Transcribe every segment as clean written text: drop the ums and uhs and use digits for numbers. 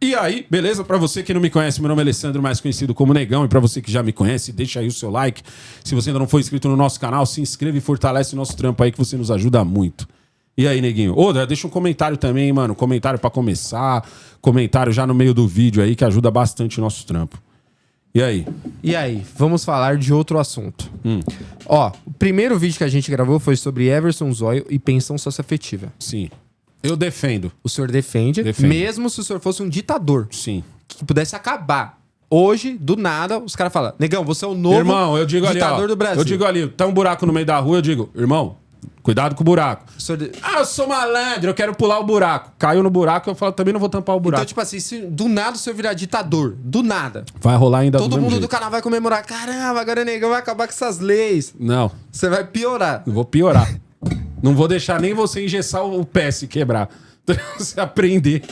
E aí, beleza? Pra você que não me conhece, meu nome é Alessandro, mais conhecido como Negão. E pra você que já me conhece, deixa aí o seu like. Se você ainda não for inscrito no nosso canal, se inscreva e fortalece o nosso trampo aí, que você nos ajuda muito. E aí, neguinho? Ô, deixa um comentário também, mano. Comentário pra começar. Comentário já no meio do vídeo aí, que ajuda bastante o nosso trampo. E aí? E aí, vamos falar de outro assunto. Ó, o primeiro vídeo que a gente gravou foi sobre Everson Zóio e pensão socioafetiva. Sim. Eu defendo. O senhor defende, mesmo se o senhor fosse um ditador. Sim. Que pudesse acabar. Hoje, do nada, os caras falam, negão, você é o novo irmão, eu digo ditador ali, ó, do Brasil. Eu digo ali, tá um buraco no meio da rua, eu digo, irmão, cuidado com o buraco. Eu sou malandro, eu quero pular o buraco. Caiu no buraco, eu falo, também não vou tampar o buraco. Então, tipo assim, se do nada o senhor virar ditador, do nada. Vai rolar ainda Todo mundo jeito. do canal vai comemorar. Caramba, agora o negão vai acabar com essas leis. Não. Você vai piorar. Eu vou piorar. Não vou deixar nem você engessar o pé se quebrar. Você aprender.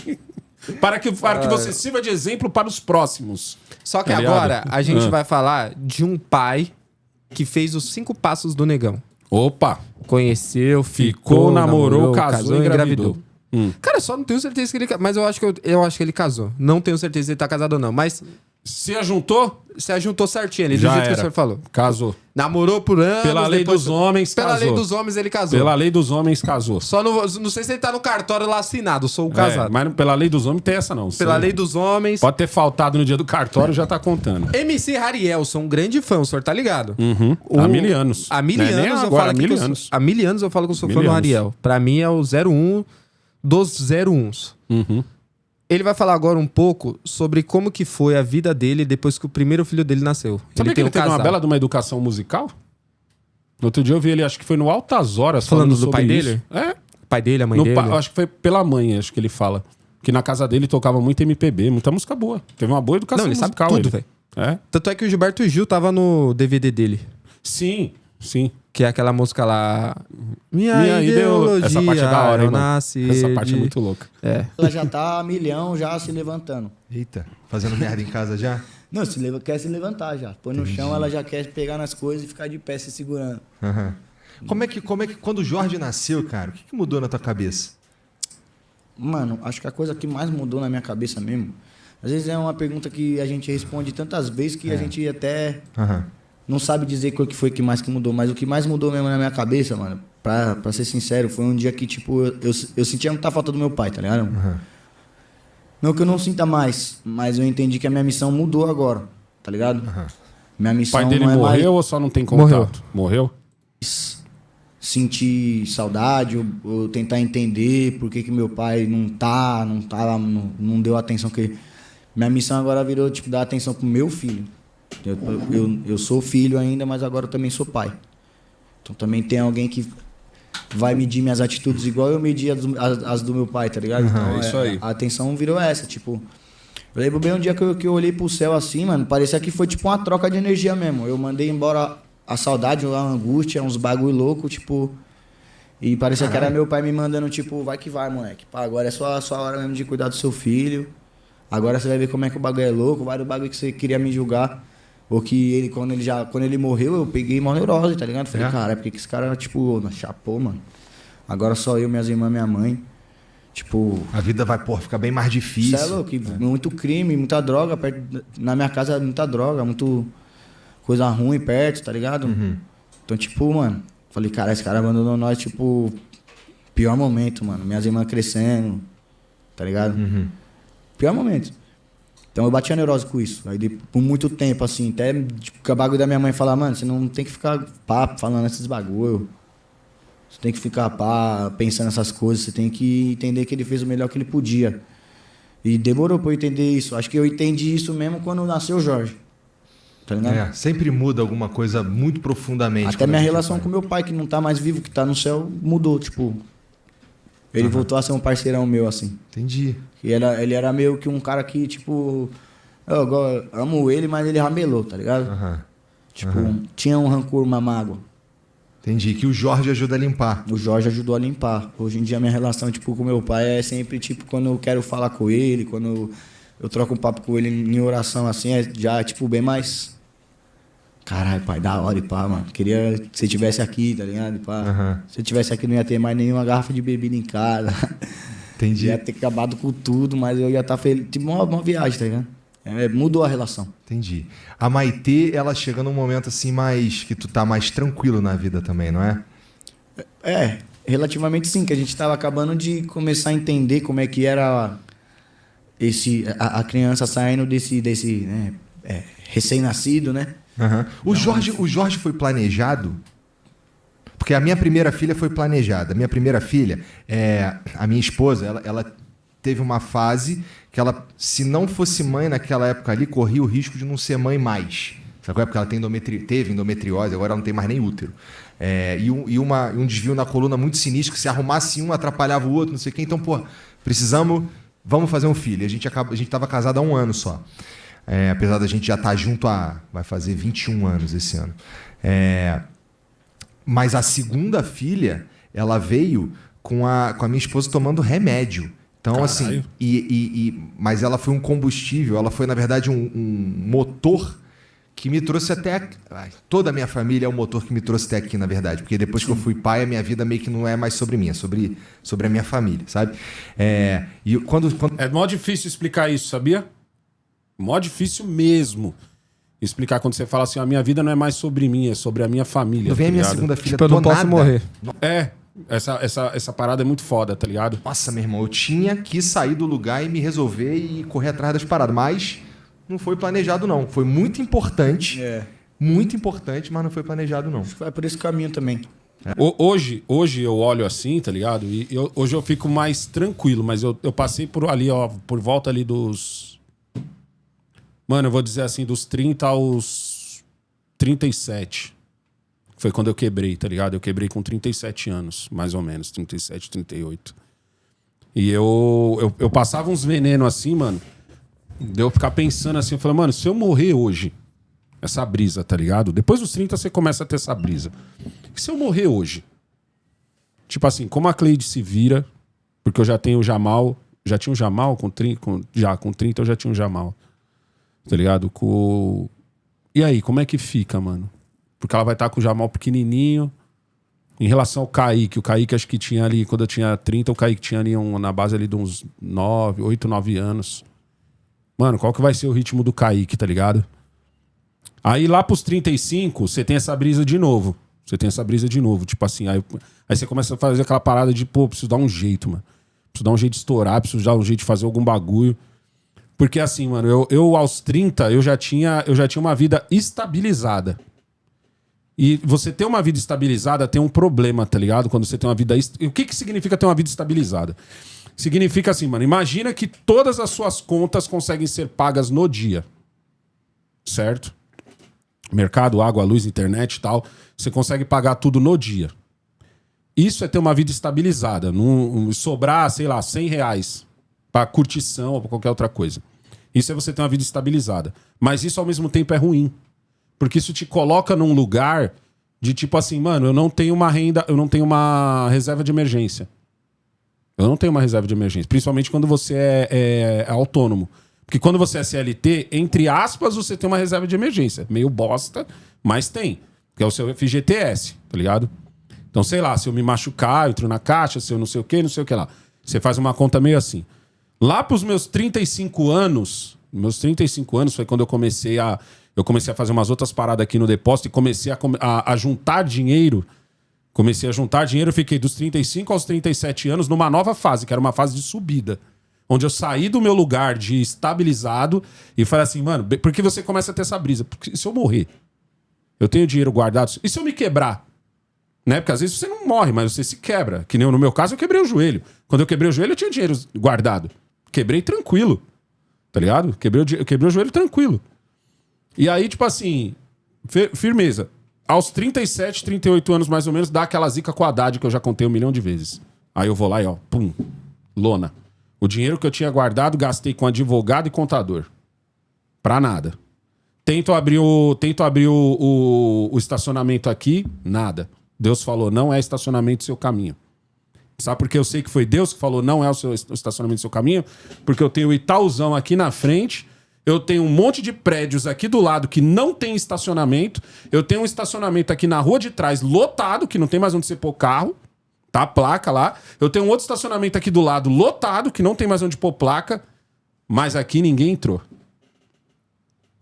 Para que você sirva de exemplo para os próximos. Só que Tá agora ligado? a gente vai falar de um pai que fez os 5 passos do negão. Opa! Conheceu, Ficou, namorou, casou e engravidou. Cara, só não tenho certeza que ele... Mas eu acho que ele casou. Não tenho certeza se ele tá casado ou não. Mas Se ajuntou? se ajuntou certinho ali, do Já jeito que o era. senhor falou. Casou. Namorou por anos. Pela lei depois- dos homens, Pela casou. lei dos homens, ele casou. Pela lei dos homens, casou. Só não sei se ele tá no cartório lá assinado, sou o casado. Mas pela lei dos homens tem essa não. Pela Você lei dos homens... Pode ter faltado no dia do cartório, já tá contando. MC Rariel, sou um grande fã, o senhor tá ligado? Há mil anos. Há mil Não é nem anos eu agora, falo há aqui mil que eu sou- anos. há 1000 anos eu falo que eu sou fã Mil do anos. Rariel. Pra mim é o 01 dos 01s. Ele vai falar agora um pouco sobre como que foi a vida dele depois que o primeiro filho dele nasceu. Sabia que ele teve uma bela de uma educação musical? No outro dia eu vi ele, acho que foi no Altas Horas, Falando do sobre pai isso. dele? É. O pai dele, a mãe No dele. acho que foi pela mãe, acho que ele fala. Que na casa dele tocava muito MPB, muita música boa. Teve uma boa educação Não, ele sabe musical. tudo, velho. É? Tanto é que o Gilberto Gil tava no DVD dele. Sim, sim. Que é aquela música lá... Minha ideologia. Essa parte é da hora, eu hein, mano? nasci Essa parte é de- muito louca. É. Ela já tá a milhão já se levantando. Eita, fazendo merda em casa já? Não, quer se levantar já. Põe no chão, ela já quer pegar nas coisas e ficar de pé se segurando. Aham. Como é que quando o Jorge nasceu, cara, o que mudou na tua cabeça? Mano, acho que a coisa que mais mudou na minha cabeça mesmo, às vezes é uma pergunta que a gente responde tantas vezes que a gente até Aham. não sabe dizer o que foi que mais que mudou. Mas o que mais mudou mesmo na minha cabeça, mano, pra ser sincero, foi um dia que, tipo, eu sentia muita falta do meu pai, tá ligado? Não que eu não sinta mais, mas eu entendi que a minha missão mudou agora, tá ligado? Minha O missão pai dele não é mais morreu ou só não tem contato? Morreu? sentir saudade ou tentar entender por que meu pai não deu a atenção que ele... Minha missão agora virou, tipo, dar atenção pro meu filho. Eu sou filho ainda, mas agora eu também sou pai. Então também tem alguém que vai medir minhas atitudes igual eu medi as do meu pai, tá ligado? Então, é isso aí. A atenção virou essa, tipo... Eu lembro bem um dia que eu olhei pro céu assim, mano, parecia que foi tipo uma troca de energia mesmo. Eu mandei embora a saudade, a angústia, uns bagulho louco, tipo... E parecia que era meu pai me mandando, tipo, vai que vai, moleque. Pá, agora é só a sua hora mesmo de cuidar do seu filho. Agora você vai ver como é que o bagulho é louco, vai do bagulho que você queria me julgar. Ou que ele, quando ele morreu, eu peguei uma neurose, tá ligado? Falei, cara, por que esse cara, tipo, chapou, mano? Agora só eu, minhas irmãs, minha mãe. Tipo... A vida vai, ficar bem mais difícil. Você é louco, muito crime, muita droga. Na minha casa, muita droga, muito coisa ruim perto, tá ligado? Então, tipo, mano, falei, cara, esse cara abandonou nós, tipo, pior momento, mano. Minhas irmãs crescendo, tá ligado? Pior momento. Então eu bati a neurose com isso. Aí por muito tempo, assim, até tipo, o bagulho da minha mãe falar, mano, você não tem que ficar falando esses bagulho. Você tem que ficar pensando nessas coisas, você tem que entender que ele fez o melhor que ele podia. E demorou pra eu entender isso. Acho que eu entendi isso mesmo quando nasceu o Jorge. Tá ligado? Sempre muda alguma coisa muito profundamente. Até minha relação com meu pai, que não tá mais vivo, que tá no céu, mudou, tipo... Ele voltou a ser um parceirão meu, assim. Entendi. E ele era meio que um cara que, tipo... Eu amo ele, mas ele ramelou, tá ligado? Tipo, tinha um rancor, uma mágoa. Entendi. Que o Jorge ajuda a limpar. O Jorge ajudou a limpar. Hoje em dia, minha relação, tipo, com meu pai é sempre, tipo, quando eu quero falar com ele, quando eu troco um papo com ele em oração, assim, é já, tipo, bem mais... Caralho, pai, da hora e pá, mano. Queria que você estivesse aqui, tá ligado? E pá. Se eu estivesse aqui, não ia ter mais nenhuma garrafa de bebida em casa. Entendi. Ia ter acabado com tudo, mas eu ia estar feliz. Tipo uma viagem, tá ligado? Mudou a relação. Entendi. A Maitê, ela chega num momento assim mais... que tu tá mais tranquilo na vida também, não é? Relativamente sim, que a gente tava acabando de começar a entender como é que era a criança saindo desse né, recém-nascido, né? Uhum. O Jorge foi planejado? Porque a minha primeira filha foi planejada. A minha primeira filha, a minha esposa, ela teve uma fase que ela, se não fosse mãe naquela época ali, corria o risco de não ser mãe mais. Sabe? Porque ela teve endometriose, agora ela não tem mais nem útero. E um desvio na coluna muito sinistro, que se arrumasse um, atrapalhava o outro, não sei o quê. Então, pô, vamos fazer um filho. A gente estava casado há 1 ano só. Apesar da gente já estar junto vai fazer 21 anos esse ano. Mas a segunda filha, ela veio com a minha esposa tomando remédio. Então, caralho. Assim, mas ela foi um combustível, ela foi, na verdade, um motor que me trouxe até... Toda a minha família é o motor que me trouxe até aqui, na verdade. Porque depois que eu fui pai, a minha vida meio que não é mais sobre mim, é sobre a minha família, sabe? É mó difícil explicar isso, sabia? Mó difícil mesmo. Explicar quando você fala assim, a minha vida não é mais sobre mim, é sobre a minha família. Não vem a minha segunda filha, tipo, eu não posso morrer. Essa parada é muito foda, tá ligado? Nossa, meu irmão, eu tinha que sair do lugar e me resolver e correr atrás das paradas, mas não foi planejado, não. Foi muito importante, mas não foi planejado, não. Acho que vai por esse caminho também. Hoje eu olho assim, tá ligado? E hoje eu fico mais tranquilo, mas eu passei por ali, ó, por volta ali dos... Mano, eu vou dizer assim, dos 30 aos 37. Foi quando eu quebrei, tá ligado? Eu quebrei com 37 anos, mais ou menos. 37, 38. E eu passava uns venenos assim, mano. De eu ficar pensando assim, eu falei, mano, se eu morrer hoje, essa brisa, tá ligado? Depois dos 30 você começa a ter essa brisa. E se eu morrer hoje? Tipo assim, como a Cleide se vira, porque eu já tenho o Jamal, já tinha o Jamal com 30 eu já tinha o Jamal. Tá ligado? E aí, como é que fica, mano? Porque ela vai estar com o Jamal pequenininho. Em relação ao Kaique, o Kaique acho que tinha ali, quando eu tinha 30, o Kaique tinha ali na base ali de uns 8, 9 anos. Mano, qual que vai ser o ritmo do Kaique, tá ligado? Aí lá pros 35, você tem essa brisa de novo. Tipo assim, aí você começa a fazer aquela parada de, pô, preciso dar um jeito, mano. Preciso dar um jeito de estourar, preciso dar um jeito de fazer algum bagulho. Porque assim, mano, eu aos 30, eu já tinha uma vida estabilizada. E você ter uma vida estabilizada tem um problema, tá ligado? Quando você tem uma vida... O que significa ter uma vida estabilizada? Significa assim, mano, imagina que todas as suas contas conseguem ser pagas no dia. Certo? Mercado, água, luz, internet e tal. Você consegue pagar tudo no dia. Isso é ter uma vida estabilizada. Não sobrar, sei lá, R$100 pra curtição ou pra qualquer outra coisa. Isso é você ter uma vida estabilizada. Mas isso ao mesmo tempo é ruim. Porque isso te coloca num lugar de tipo assim, mano, eu não tenho uma renda, eu não tenho uma reserva de emergência. Principalmente quando você é autônomo. Porque quando você é CLT, entre aspas, você tem uma reserva de emergência. Meio bosta, mas tem. Que é o seu FGTS, tá ligado? Então, sei lá, se eu me machucar, eu entro na caixa, se eu não sei o que lá. Você faz uma conta meio assim. Lá pros meus 35 anos foi quando eu comecei a fazer umas outras paradas aqui no depósito e comecei a juntar dinheiro. Eu fiquei dos 35 aos 37 anos numa nova fase, que era uma fase de subida. Onde eu saí do meu lugar de estabilizado e falei assim, mano, porque você começa a ter essa brisa? Porque se eu morrer, eu tenho dinheiro guardado, e se eu me quebrar? Né? Porque às vezes você não morre, mas você se quebra. Que nem no meu caso, eu quebrei o joelho. Quando eu quebrei o joelho, eu tinha dinheiro guardado. Quebrei tranquilo. Tá ligado? Quebrei o joelho tranquilo. E aí, tipo assim, firmeza. Aos 37, 38 anos mais ou menos, dá aquela zica com a Haddad que eu já contei 1 milhão de vezes. Aí eu vou lá e ó, pum, lona. O dinheiro que eu tinha guardado, gastei com advogado e contador. Pra nada. Tento abrir o estacionamento aqui, nada. Deus falou, não é estacionamento seu caminho. Sabe por que eu sei que foi Deus que falou não é o estacionamento seu caminho? Porque eu tenho o Itaúzão aqui na frente, eu tenho um monte de prédios aqui do lado que não tem estacionamento, eu tenho um estacionamento aqui na rua de trás lotado, que não tem mais onde você pôr carro, Tá a placa lá. Eu tenho um outro estacionamento aqui do lado, lotado, que não tem mais onde pôr placa. Mas aqui ninguém entrou.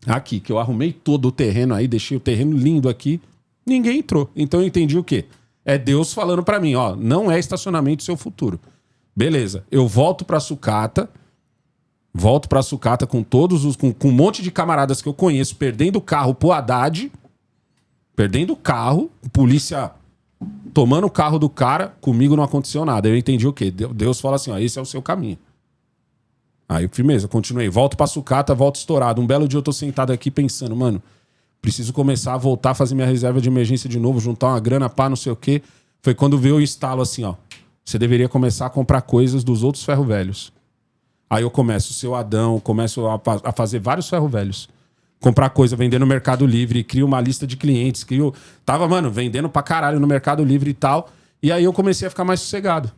Aqui, que eu arrumei todo o terreno aí, deixei o terreno lindo aqui. Ninguém entrou. Então eu entendi o quê? É Deus falando pra mim, ó, não é estacionamento seu futuro. Beleza, eu volto pra sucata com todos os... Com um monte de camaradas que eu conheço, perdendo o carro pro Haddad. Perdendo o carro, polícia tomando o carro do cara, comigo não aconteceu nada. Eu entendi o quê? Deus fala assim, ó, esse é o seu caminho. Aí, firmeza, continuei. Volto pra sucata, volto estourado. Um belo dia eu tô sentado aqui pensando, mano, preciso começar a voltar a fazer minha reserva de emergência de novo, juntar uma grana, pá, não sei o quê. Foi quando veio o estalo assim, ó. Você deveria começar a comprar coisas dos outros ferro velhos. Aí eu começo, o seu Adão, começo a fazer vários ferro velhos. Comprar coisa, vender no Mercado Livre, crio uma lista de clientes, Tava, mano, vendendo pra caralho no Mercado Livre e tal. E aí eu comecei a ficar mais sossegado.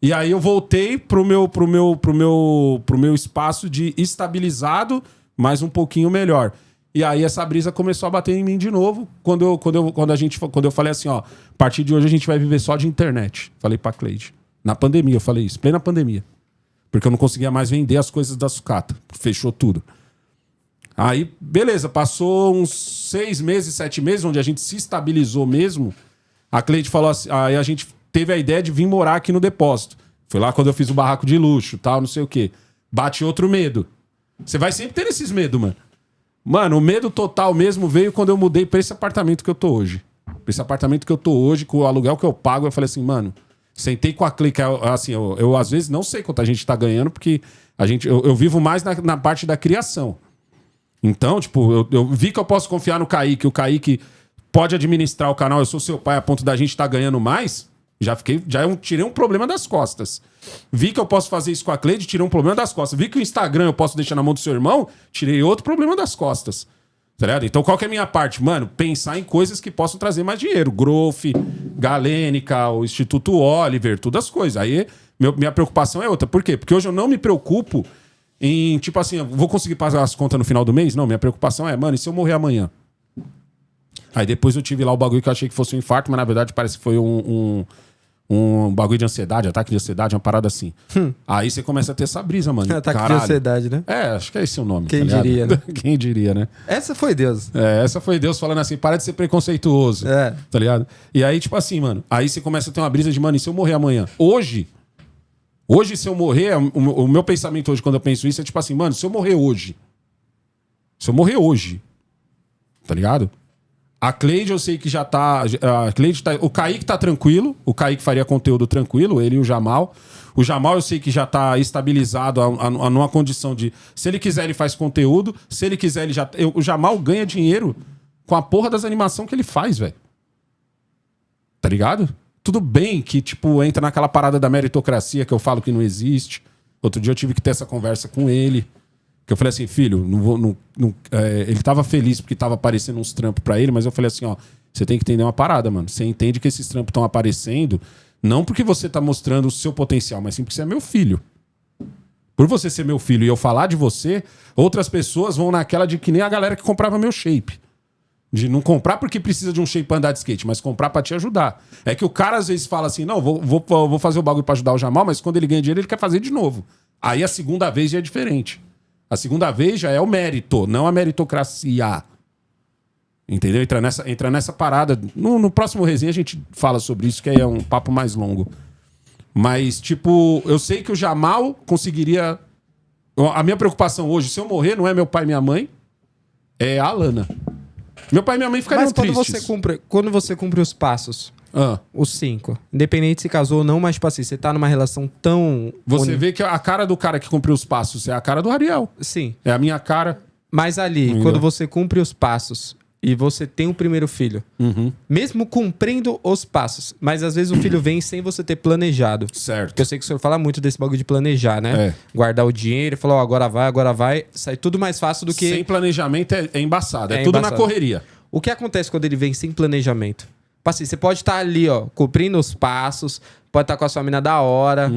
E aí eu voltei pro meu espaço de estabilizado, mas um pouquinho melhor. E aí essa brisa começou a bater em mim de novo, quando eu falei assim, ó, a partir de hoje a gente vai viver só de internet. Falei pra Cleide. Na pandemia eu falei isso, plena pandemia. Porque eu não conseguia mais vender as coisas da sucata. Fechou tudo. Aí, beleza, passou uns 6 meses, 7 meses, onde a gente se estabilizou mesmo. A Cleide falou assim, aí a gente teve a ideia de vir morar aqui no depósito. Foi lá quando eu fiz o barraco de luxo, tal, não sei o quê. Bate outro medo. Você vai sempre ter esses medos, mano. Mano, o medo total mesmo veio quando eu mudei pra esse apartamento que eu tô hoje. Pra esse apartamento que eu tô hoje, com o aluguel que eu pago, eu falei assim, mano, sentei com a Cleide, assim, eu às vezes não sei quanto a gente tá ganhando, porque eu vivo mais na parte da criação. Então, tipo, eu vi que eu posso confiar no Kaique, o Kaique pode administrar o canal, eu sou seu pai a ponto da gente estar ganhando mais, tirei um problema das costas. Vi que eu posso fazer isso com a Cleide, tirei um problema das costas. Vi que o Instagram eu posso deixar na mão do seu irmão, tirei outro problema das costas. Tá ligado? Então qual que é a minha parte? Mano, pensar em coisas que possam trazer mais dinheiro. Growth, Galênica, o Instituto Oliver, todas as coisas. Aí minha preocupação é outra. Por quê? Porque hoje eu não me preocupo em, tipo assim, eu vou conseguir pagar as contas no final do mês? Não, minha preocupação é, mano, e se eu morrer amanhã? Aí depois eu tive lá o bagulho que eu achei que fosse um infarto, mas na verdade parece que foi um bagulho de ansiedade, ataque de ansiedade, uma parada assim. Aí você começa a ter essa brisa, mano. Ataque de ansiedade, né? É, acho que é esse o nome. Quem diria, né? Quem diria, né? Essa foi Deus. Essa foi Deus falando assim, para de ser preconceituoso. Tá ligado? E aí, tipo assim, mano, aí você começa a ter uma brisa de, mano, e se eu morrer amanhã? Hoje, se eu morrer, o meu pensamento hoje, quando eu penso isso, é tipo assim, mano, se eu morrer hoje, tá ligado? A Cleide eu sei que já tá... o Kaique tá tranquilo. O Kaique faria conteúdo tranquilo, ele e o Jamal. O Jamal eu sei que já tá estabilizado numa condição de... Se ele quiser, ele faz conteúdo. Se ele quiser, ele já... O Jamal ganha dinheiro com a porra das animações que ele faz, velho. Tá ligado? Tudo bem que, tipo, entra naquela parada da meritocracia que eu falo que não existe. Outro dia eu tive que ter essa conversa com ele. Que eu falei assim, filho, ele tava feliz porque tava aparecendo uns trampos pra ele, mas eu falei assim, ó, você tem que entender uma parada, mano. Você entende que esses trampos estão aparecendo não porque você tá mostrando o seu potencial, mas sim porque você é meu filho. Por você ser meu filho e eu falar de você, outras pessoas vão naquela de que nem a galera que comprava meu shape. De não comprar porque precisa de um shape pra andar de skate, mas comprar pra te ajudar. É que o cara às vezes fala assim, não, vou fazer o bagulho pra ajudar o Jamal, mas quando ele ganha dinheiro ele quer fazer de novo. Aí a segunda vez já é diferente. A segunda vez já é o mérito, não a meritocracia. Entendeu? Entra nessa parada. No próximo resenha a gente fala sobre isso, que aí é um papo mais longo. Mas, tipo, eu sei que o Jamal conseguiria... A minha preocupação hoje, se eu morrer, não é meu pai e minha mãe, é a Alana. Meu pai e minha mãe ficariam tristes. Quando você cumpre os passos, os 5, independente se casou ou não, mas, tipo assim, você tá numa relação tão... Você vê que a cara do cara que cumpriu os passos é a cara do Ariel. Sim. É a minha cara. Mas ali, quando você cumpre os passos e você tem um primeiro filho, mesmo cumprindo os passos, mas às vezes o filho vem sem você ter planejado. Certo. Porque eu sei que o senhor fala muito desse bagulho de planejar, né? Guardar o dinheiro, falar, ó, agora vai, sai tudo mais fácil do que... Sem planejamento é embaçado, é tudo embaçado. Na correria. O que acontece quando ele vem sem planejamento? Assim, você pode estar ali, ó, cumprindo os passos, pode estar com a sua mina da hora,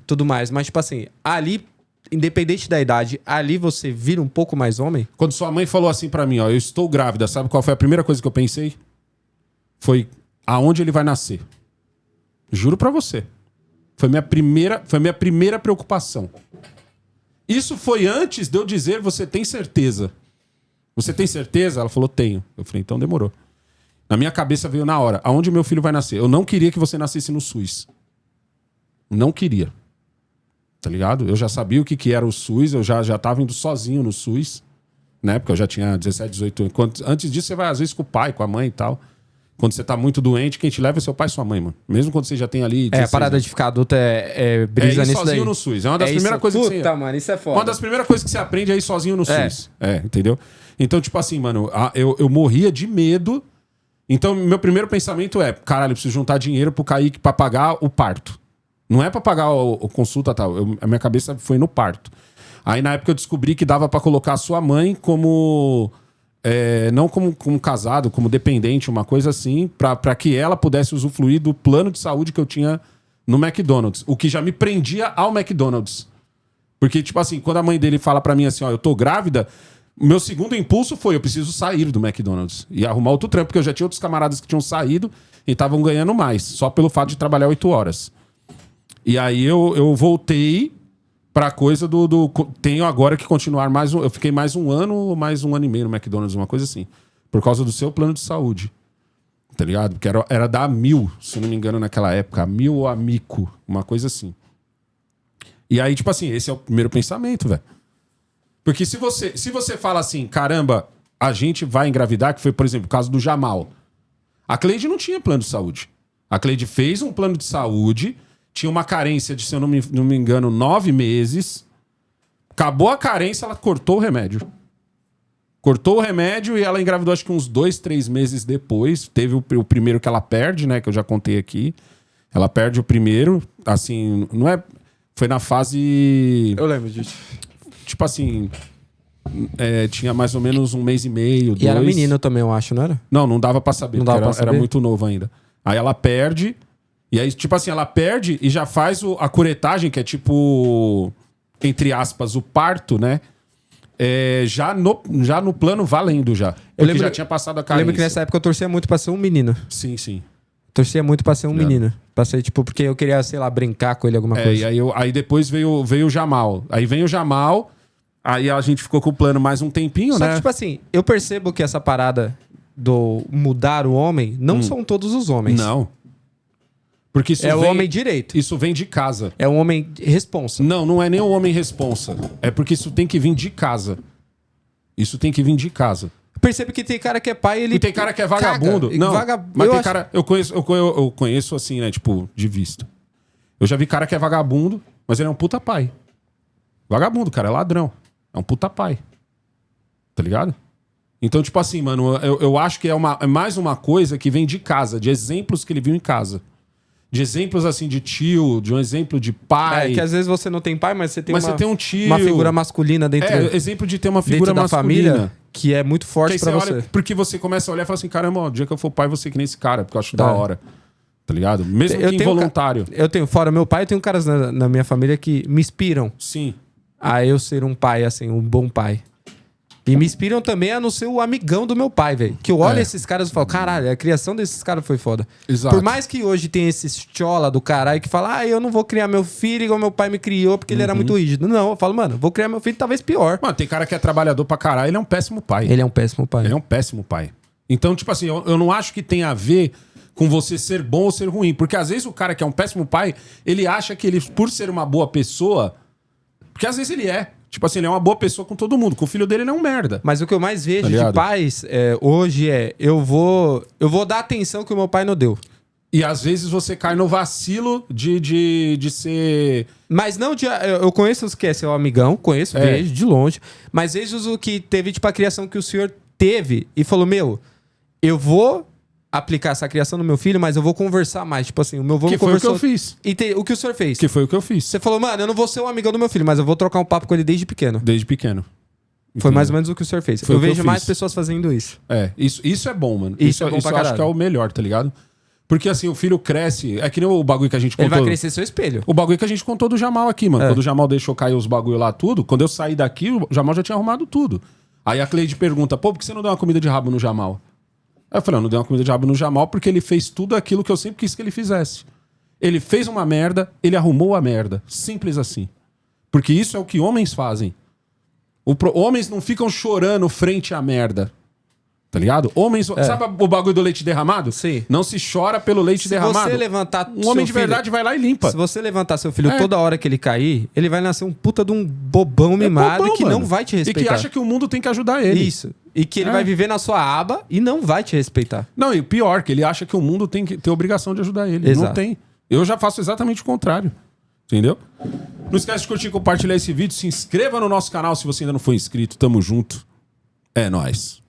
tudo mais, mas, tipo assim, ali, independente da idade, ali você vira um pouco mais homem? Quando sua mãe falou assim pra mim, ó, eu estou grávida, sabe qual foi a primeira coisa que eu pensei? Foi aonde ele vai nascer. Juro pra você. Foi minha primeira preocupação. Isso foi antes de eu dizer, você tem certeza? Você tem certeza? Ela falou, tenho. Eu falei, então demorou. Na minha cabeça veio na hora, aonde meu filho vai nascer? Eu não queria que você nascesse no SUS. Não queria. Tá ligado? Eu já sabia o que era o SUS, eu já tava indo sozinho no SUS, né? Porque eu já tinha 17, 18 anos. Antes disso, você vai às vezes com o pai, com a mãe e tal. Quando você tá muito doente, quem te leva é seu pai e sua mãe, mano. Mesmo quando você já tem ali 16 a parada anos. de ficar adulto é brisa ir nisso sozinho daí. no SUS. É uma das primeiras coisas que você... Puta, mano, isso é foda. Uma das primeiras coisas que você aprende é ir sozinho no SUS. Entendeu? Então, tipo assim, mano, eu morria de medo. Então, meu primeiro pensamento é, caralho, eu preciso juntar dinheiro pro Kaique pra pagar o parto. Não é pra pagar o consulta e tal. A minha cabeça foi no parto. Aí, na época, eu descobri que dava pra colocar a sua mãe como... não como casado, como dependente, uma coisa assim, pra que ela pudesse usufruir do plano de saúde que eu tinha no McDonald's. O que já me prendia ao McDonald's. Porque, tipo assim, quando a mãe dele fala pra mim assim, ó, eu tô grávida, o meu segundo impulso foi, eu preciso sair do McDonald's e arrumar outro trampo, porque eu já tinha outros camaradas que tinham saído e estavam ganhando mais, só pelo fato de trabalhar 8 horas. E aí eu voltei pra coisa tenho agora que continuar mais eu fiquei mais um ano e meio no McDonald's, uma coisa assim, por causa do seu plano de saúde, tá ligado? Porque era da 1000, se não me engano, naquela época, 1000 ou Amico, uma coisa assim. E aí, tipo assim, esse é o primeiro pensamento, velho. Porque se você fala assim, caramba, a gente vai engravidar, que foi, por exemplo, o caso do Jamal. A Cleide não tinha plano de saúde. A Cleide fez um plano de saúde, tinha uma carência de, se eu não me engano, 9 meses. Acabou a carência, ela cortou o remédio. Cortou o remédio e ela engravidou acho que uns 2, 3 meses depois. Teve o primeiro que ela perde, né? Que eu já contei aqui. Ela perde o primeiro, assim, não é... Foi na fase... Eu lembro disso. Tipo assim, tinha mais ou menos 1 mês e meio, 2. E era menino também, eu acho, não era? Não dava pra saber, Não dava pra saber? Era muito novo ainda. Aí ela perde, e aí, tipo assim, ela perde e já faz a curetagem, que é tipo, entre aspas, o parto, né? Já no plano valendo já. Porque já tinha passado a Eu carência. lembro que nessa época eu torcia muito pra ser um menino. Sim, sim. Torcia muito pra ser um menino. Pra ser, tipo, porque eu queria, sei lá, brincar com ele, alguma coisa. E aí depois veio o Jamal. Aí vem o Jamal, aí a gente ficou com o plano mais um tempinho, Só né? que, tipo assim, eu percebo que essa parada do mudar o homem, não são todos os homens. Não. Porque isso o homem direito. Isso vem de casa. É um homem responsa. Não é nem o homem responsa. É porque isso tem que vir de casa. Isso tem que vir de casa. Percebe que tem cara que é pai, ele... E tem cara que é vagabundo. Caga. Não, mas eu tem acho... cara... Eu conheço assim, né? Tipo, de vista. Eu já vi cara que é vagabundo, mas ele é um puta pai. Vagabundo, cara, é ladrão. É um puta pai. Tá ligado? Então, tipo assim, mano, eu acho que é mais uma coisa que vem de casa, de exemplos que ele viu em casa. De exemplos, assim, de tio, de um exemplo de pai. que às vezes você não tem pai, mas você tem Mas você tem um tio. uma figura masculina dentro, exemplo de ter uma figura dentro da masculina. família que é muito forte Que aí pra você você. olha, porque você começa a olhar e fala assim, caramba, ó, o dia que eu for pai, eu vou ser que nem esse cara, porque eu acho da hora. Tá ligado? Mesmo que involuntário. Eu tenho, fora meu pai, eu tenho caras na minha família que me inspiram Sim. a eu ser um pai, assim, um bom pai. E me inspiram também a não ser o amigão do meu pai, velho. Que eu olho esses caras e falo, caralho, a criação desses caras foi foda. Exato. Por mais que hoje tenha esses chola do caralho que fala, eu não vou criar meu filho igual meu pai me criou porque ele era muito rígido. Não, eu falo, mano, vou criar meu filho talvez pior. Mano, tem cara que é trabalhador pra caralho, ele é um péssimo pai. Ele é um péssimo pai. Ele é um péssimo pai. Então, tipo assim, eu não acho que tem a ver com você ser bom ou ser ruim. Porque às vezes o cara que é um péssimo pai, ele acha que ele, por ser uma boa pessoa... Porque às vezes ele é. Tipo assim, ele é uma boa pessoa com todo mundo. Com o filho dele, ele é um merda. Mas o que eu mais vejo Tá de pais hoje eu vou dar atenção que o meu pai não deu. E às vezes você cai no vacilo de ser... Mas não, eu conheço os que é seu amigão, conheço, vejo de longe. Mas vejo o que teve, tipo, a criação que o senhor teve e falou, eu vou aplicar essa criação no meu filho, mas eu vou conversar mais. Tipo assim, o meu avô Que não foi o que conversou. eu fiz. E o que o senhor fez? Que foi o que eu fiz. Você falou, mano, eu não vou ser o amigão do meu filho, mas eu vou trocar um papo com ele desde pequeno. Desde pequeno. Foi mais ou menos o que o senhor fez. Foi Eu o que eu vejo mais fiz. pessoas fazendo isso. Isso é bom, mano. Isso é bom pra eu acho caralho. que é o melhor, tá ligado? Porque assim, o filho cresce... É que nem o bagulho que a gente Ele contou... vai crescer seu espelho. O bagulho que a gente contou do Jamal aqui, mano. Quando o Jamal deixou cair os bagulho lá, tudo... Quando eu saí daqui, o Jamal já tinha arrumado tudo. Aí a Cleide pergunta, por que você não deu uma comida de rabo no Jamal? Aí eu falei, não dei uma comida de rabo no Jamal porque ele fez tudo aquilo que eu sempre quis que ele fizesse. Ele fez uma merda, ele arrumou a merda. Simples assim. Porque isso é o que homens fazem. Homens não ficam chorando frente à merda. Tá ligado? Homens... Sabe o bagulho do leite derramado? Sim. Não se chora pelo leite derramado. Se você levantar Um homem de verdade vai lá e limpa. Se você levantar seu filho toda hora que ele cair, ele vai nascer um puta de um bobão mimado bobão, que mano. não vai te respeitar. E que acha que o mundo tem que ajudar ele. Isso. E que ele vai viver na sua aba e não vai te respeitar. Não, e pior, que ele acha que o mundo tem que ter obrigação de ajudar ele. Exato. Não tem. Eu já faço exatamente o contrário. Entendeu? Não esquece de curtir e compartilhar esse vídeo. Se inscreva no nosso canal se você ainda não foi inscrito. Tamo junto. É nóis.